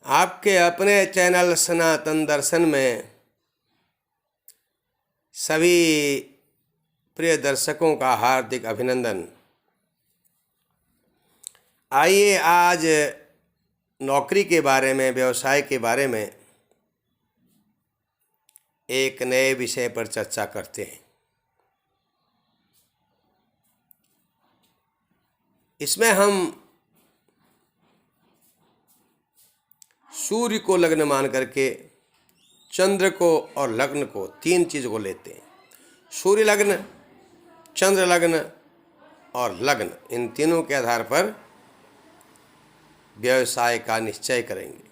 आपके अपने चैनल सनातन दर्शन में सभी प्रिय दर्शकों का हार्दिक अभिनंदन। आइए आज नौकरी के बारे में, व्यवसाय के बारे में एक नए विषय पर चर्चा करते हैं। इसमें हम सूर्य को लग्न मान करके चंद्र को और लग्न को, तीन चीज़ को लेते हैं। सूर्य लग्न, चंद्र लग्न और लग्न, इन तीनों के आधार पर व्यवसाय का निश्चय करेंगे।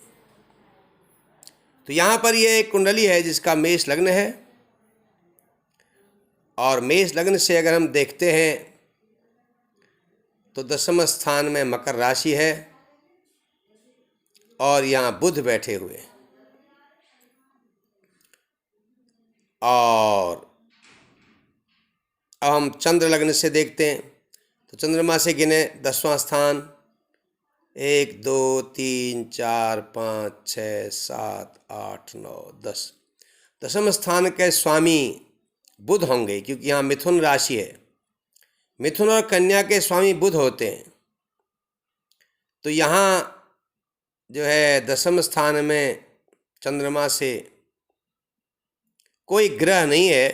तो यहाँ पर ये एक कुंडली है जिसका मेष लग्न है, और मेष लग्न से अगर हम देखते हैं तो दसम स्थान में मकर राशि है और यहाँ बुध बैठे हुए हैं। और अब हम चंद्र लग्न से देखते हैं तो चंद्रमा से गिने 10वां स्थान, 1 2 3 4 5 6 7 8 9 10। दसम स्थान के स्वामी बुध होंगे, क्योंकि यहाँ मिथुन राशि है। मिथुन और कन्या के स्वामी बुध होते हैं। तो यहाँ जो है दसम स्थान में चंद्रमा से कोई ग्रह नहीं है,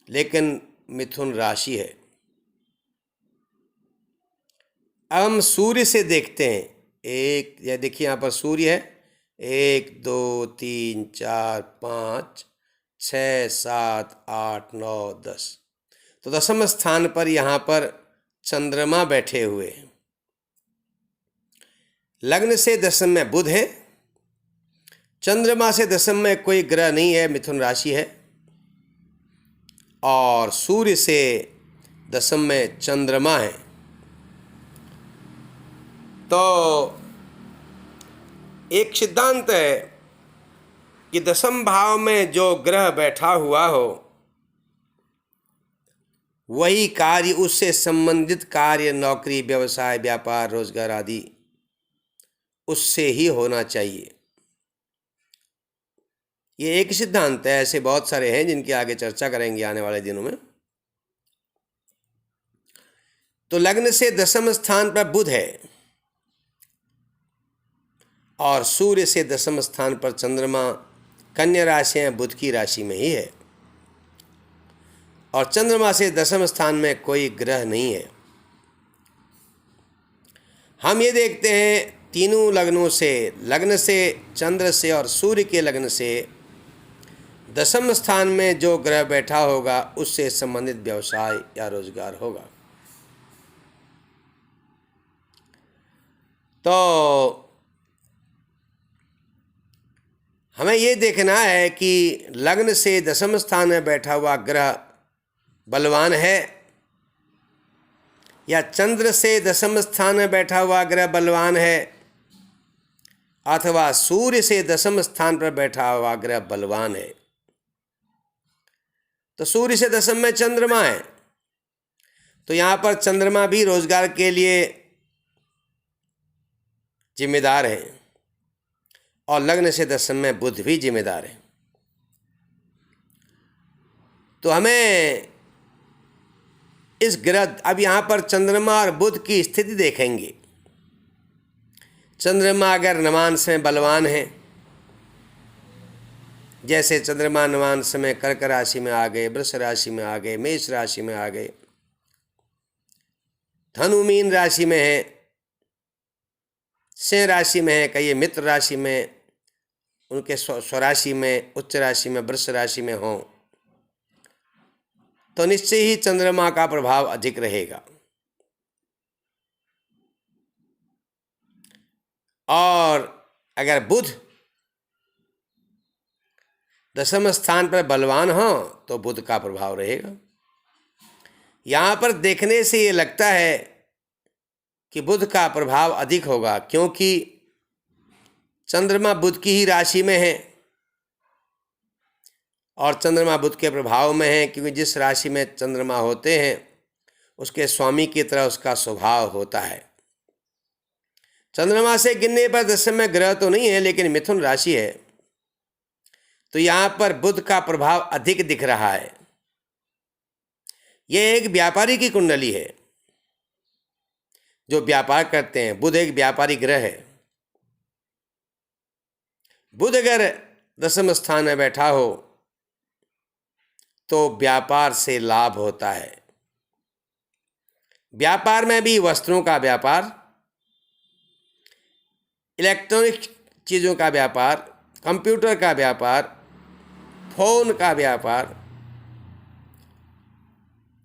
लेकिन मिथुन राशि है। अब हम सूर्य से देखते हैं। यह देखिए यहाँ पर सूर्य है, 1 2 3 4 5 6 7 8 9 10। तो दसम स्थान पर यहाँ पर चंद्रमा बैठे हुए हैं। लग्न से दसम में बुध है, चंद्रमा से दसम में कोई ग्रह नहीं है, मिथुन राशि है। और सूर्य से दसम में चंद्रमा है। तो एक सिद्धांत है कि दसम भाव में जो ग्रह बैठा हुआ हो वही कार्य, उससे संबंधित कार्य, नौकरी, व्यवसाय, व्यापार, रोजगार आदि उससे ही होना चाहिए। ये एक सिद्धांत है, ऐसे बहुत सारे हैं जिनकी आगे चर्चा करेंगे आने वाले दिनों में। तो लग्न से दसम स्थान पर बुध है और सूर्य से दसम स्थान पर चंद्रमा, कन्या राशि है, बुध की राशि में ही है। और चंद्रमा से दसम स्थान में कोई ग्रह नहीं है। हम ये देखते हैं तीनों लग्नों से, लग्न से, चंद्र से और सूर्य के लग्न से दसम स्थान में जो ग्रह बैठा होगा उससे संबंधित व्यवसाय या रोजगार होगा। तो हमें ये देखना है कि लग्न से दसम स्थान में बैठा हुआ ग्रह बलवान है या चंद्र से दसम स्थान में बैठा हुआ ग्रह बलवान है, अथवा सूर्य से दसम स्थान पर बैठा हुआ ग्रह बलवान है। तो सूर्य से दसम में चंद्रमा है, तो यहाँ पर चंद्रमा भी रोजगार के लिए जिम्मेदार है, और लग्न से दसम में बुध भी जिम्मेदार है। तो हमें इस ग्रह, अब यहाँ पर चंद्रमा और बुध की स्थिति देखेंगे। चंद्रमा अगर नवांश में बलवान है, जैसे चंद्रमा नवांश में कर्क राशि में आ गए, वृष राशि में आ गए, मेष राशि में आ गए, धनु मीन राशि में है, सिंह राशि में है, कई मित्र राशि में, उनके स्वराशि में, उच्च राशि में, वृष राशि में हों, तो निश्चय ही चंद्रमा का प्रभाव अधिक रहेगा। और अगर बुध दसम स्थान पर बलवान हो तो बुध का प्रभाव रहेगा। यहाँ पर देखने से ये लगता है कि बुध का प्रभाव अधिक होगा, क्योंकि चंद्रमा बुध की ही राशि में है और चंद्रमा बुध के प्रभाव में है, क्योंकि जिस राशि में चंद्रमा होते हैं उसके स्वामी की तरह उसका स्वभाव होता है। चंद्रमा से गिनने पर दशम में ग्रह तो नहीं है, लेकिन मिथुन राशि है, तो यहाँ पर बुध का प्रभाव अधिक दिख रहा है। यह एक व्यापारी की कुंडली है, जो व्यापार करते हैं। बुध एक व्यापारी ग्रह है। बुध अगर दशम स्थान में बैठा हो तो व्यापार से लाभ होता है। व्यापार में भी वस्त्रों का व्यापार, इलेक्ट्रॉनिक चीज़ों का व्यापार, कंप्यूटर का व्यापार, फोन का व्यापार,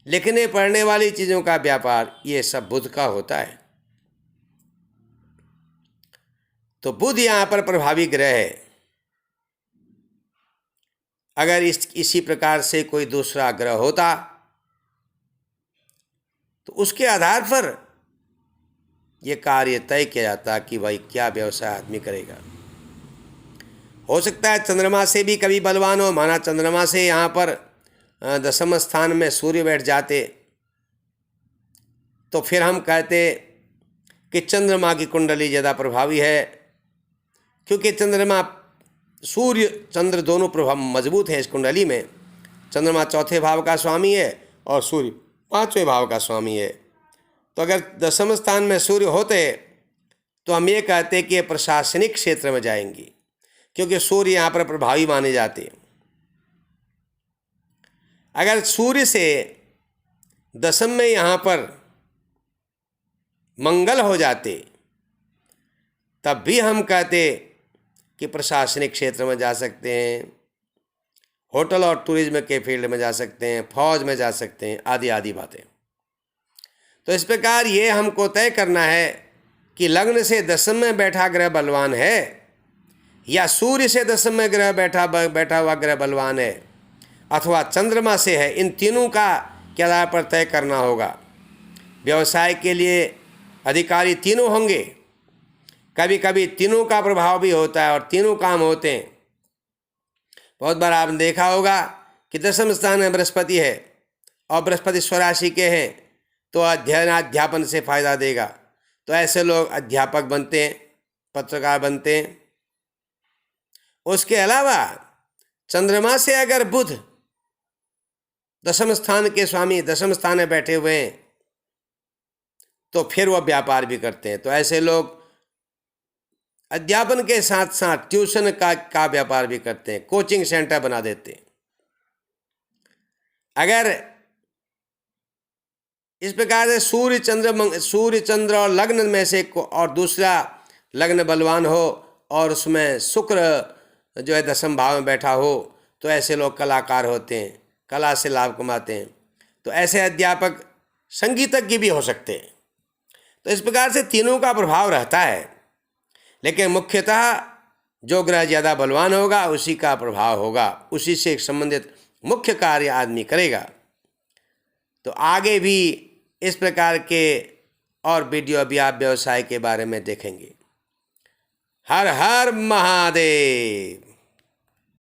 लिखने पढ़ने वाली चीज़ों का व्यापार, ये सब बुध का होता है। तो बुध यहाँ पर प्रभावी ग्रह है। अगर इसी प्रकार से कोई दूसरा ग्रह होता तो उसके आधार पर यह कार्य तय किया जाता कि भाई क्या व्यवसाय आदमी करेगा। हो सकता है चंद्रमा से भी कभी बलवान हो। माना चंद्रमा से यहाँ पर दशम स्थान में सूर्य बैठ जाते तो फिर हम कहते कि चंद्रमा की कुंडली ज़्यादा प्रभावी है, क्योंकि चंद्रमा, सूर्य चंद्र दोनों प्रभाव मजबूत हैं इस कुंडली में। चंद्रमा चौथे भाव का स्वामी है और सूर्य पांचवें भाव का स्वामी है। तो अगर दशम स्थान में सूर्य होते तो हम ये कहते कि ये प्रशासनिक क्षेत्र में जाएंगी, क्योंकि सूर्य यहाँ पर प्रभावी माने जाते। अगर सूर्य से दशम में यहाँ पर मंगल हो जाते तब भी हम कहते कि प्रशासनिक क्षेत्र में जा सकते हैं, होटल और टूरिज्म के फील्ड में जा सकते हैं, फौज में जा सकते हैं, आदि आदि बातें। तो इस प्रकार ये हमको तय करना है कि लग्न से दशम में बैठा ग्रह बलवान है या सूर्य से दशम में ग्रह बैठा हुआ ग्रह बलवान है अथवा चंद्रमा से है। इन तीनों का के आधार पर तय करना होगा। व्यवसाय के लिए अधिकारी तीनों होंगे। कभी कभी तीनों का प्रभाव भी होता है और तीनों काम होते हैं। बहुत बार आपने देखा होगा कि दशम स्थान में बृहस्पति है और बृहस्पति स्वराशि के हैं तो अध्ययन अध्यापन से फायदा देगा। तो ऐसे लोग अध्यापक बनते हैं, पत्रकार बनते हैं। उसके अलावा चंद्रमा से अगर बुध दशम स्थान के स्वामी दशम स्थान में बैठे हुए हैं तो फिर वह व्यापार भी करते हैं। तो ऐसे लोग अध्यापन के साथ साथ ट्यूशन का व्यापार भी करते हैं, कोचिंग सेंटर बना देते हैं। अगर इस प्रकार से सूर्य चंद्र और लग्न में से और दूसरा लग्न बलवान हो और उसमें शुक्र जो है दशम भाव में बैठा हो तो ऐसे लोग कलाकार होते हैं, कला से लाभ कमाते हैं। तो ऐसे अध्यापक संगीतज्ञ भी हो सकते हैं। तो इस प्रकार से तीनों का प्रभाव रहता है, लेकिन मुख्यतः जो ग्रह ज़्यादा बलवान होगा उसी का प्रभाव होगा, उसी से संबंधित मुख्य कार्य आदमी करेगा। तो आगे भी इस प्रकार के और वीडियो अभी आप व्यवसाय के बारे में देखेंगे। हर हर महादेव।